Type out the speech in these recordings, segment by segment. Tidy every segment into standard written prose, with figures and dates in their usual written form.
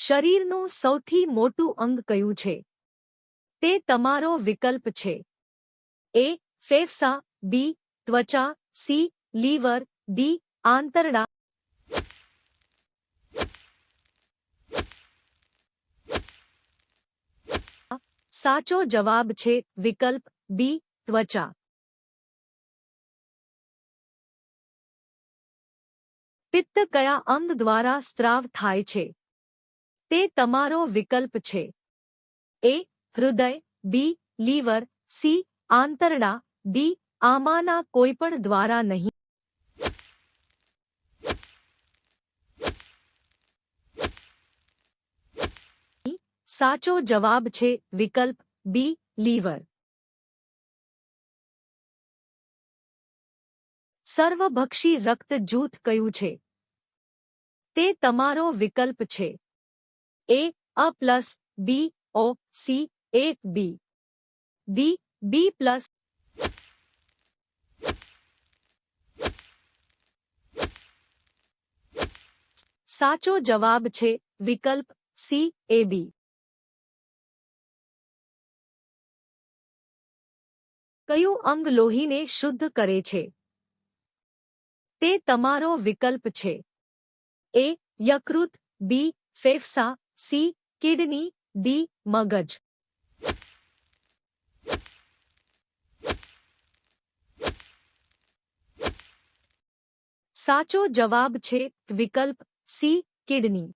શરીરનું સૌથી મોટું અંગ કયું છે? તે તમારો વિકલ્પ છે. એ. ફેફસા, બી. ત્વચા, સી. Liver, D. આંતરડા. સાચો જવાબ છે વિકલ્પ બી. ત્વચા. પિત્ત કયા અંગ દ્વારા સ્ત્રાવ થાય છે? તે તમારો વિકલ્પ છે. એ. હૃદય, બી. Liver, C. આંતરડા, ડી. આમાંના કોઈપણ દ્વારા નહીં. સાચો જવાબ છે વિકલ્પ બી. લીવર. સર્વભક્ષી રક્ત જૂથ કયું છે? તે તમારો વિકલ્પ છે. એ. અ પ્લસ, બી. ઓ, સી. એ. બી. ડી. બી પ્લસ. સાચો જવાબ છે વિકલ્પ સી. એ. બી. કયું અંગ લોહીને શુદ્ધ કરે છે? તે તમારો વિકલ્પ છે. એ. યકૃત, બી. ફેફસા, સી. Kidney, D. મગજ. સાચો જવાબ છે વિકલ્પ સી. કિડની.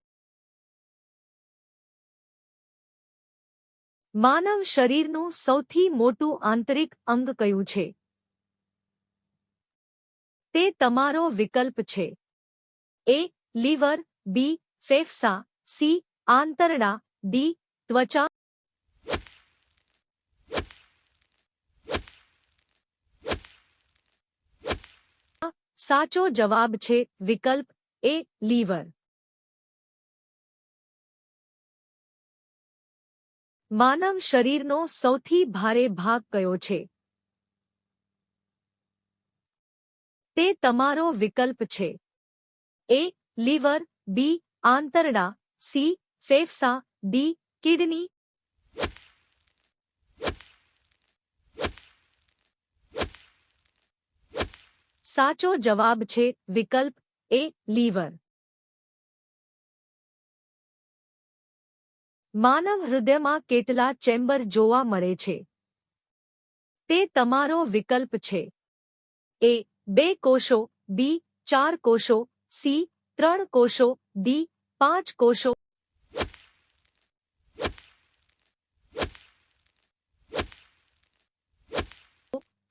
માનવ શરીરનું સૌથી મોટું આંતરિક અંગ કયું છે? તે તમારો વિકલ્પ છે. એ. લીવર, બી. ફેફસા, સી. આંતરડા, ડી. ત્વચા. સાચો જવાબ છે વિકલ્પ એ. લીવર. માનવ શરીરનો સૌથી ભારે ભાગ કયો છે? તે તમારો વિકલ્પ છે. એ. લીવર, બી. આંતરડા, સી. ફેફસા, ડી. કિડની. સાચો જવાબ છે વિકલ્પ એ. લીવર. માનવ હૃદયમાં કેટલા ચેમ્બર જોવા મળે છે? તે તમારો વિકલ્પ છે. એ. 2 કોષો, બી. 4 કોષો, સી. 3 કોષો, ડી. 5 કોષો.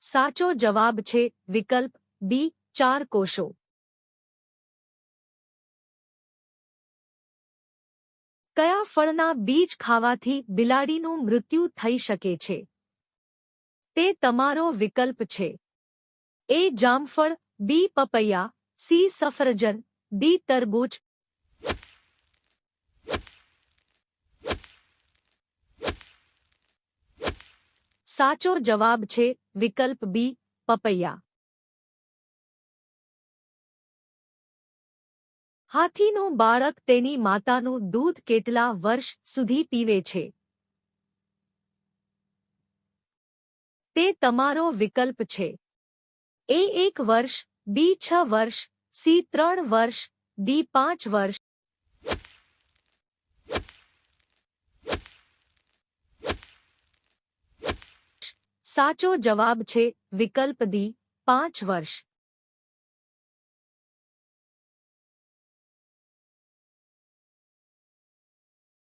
સાચો જવાબ છે વિકલ્પ બી. 4 કોષો. કયા ફળના બીજ ખાવાથી બિલાડીનું મૃત્યુ થઈ શકે છે? તે તમારો વિકલ્પ છે. એ. જામફળ, બી. પપૈયા, સી. સફરજન, ડી. તરબૂચ. સાચો જવાબ છે વિકલ્પ બી. પપૈયા. હાથીનું બાળક તેની માતાનું દૂધ કેટલા વર્ષ સુધી પીવે છે? તે તમારો વિકલ્પ છે. એ. 1 વર્ષ, બી. 6 વર્ષ, સી. 3 વર્ષ, ડી. 5 વર્ષ. સાચો જવાબ છે વિકલ્પ ડી. 5 વર્ષ.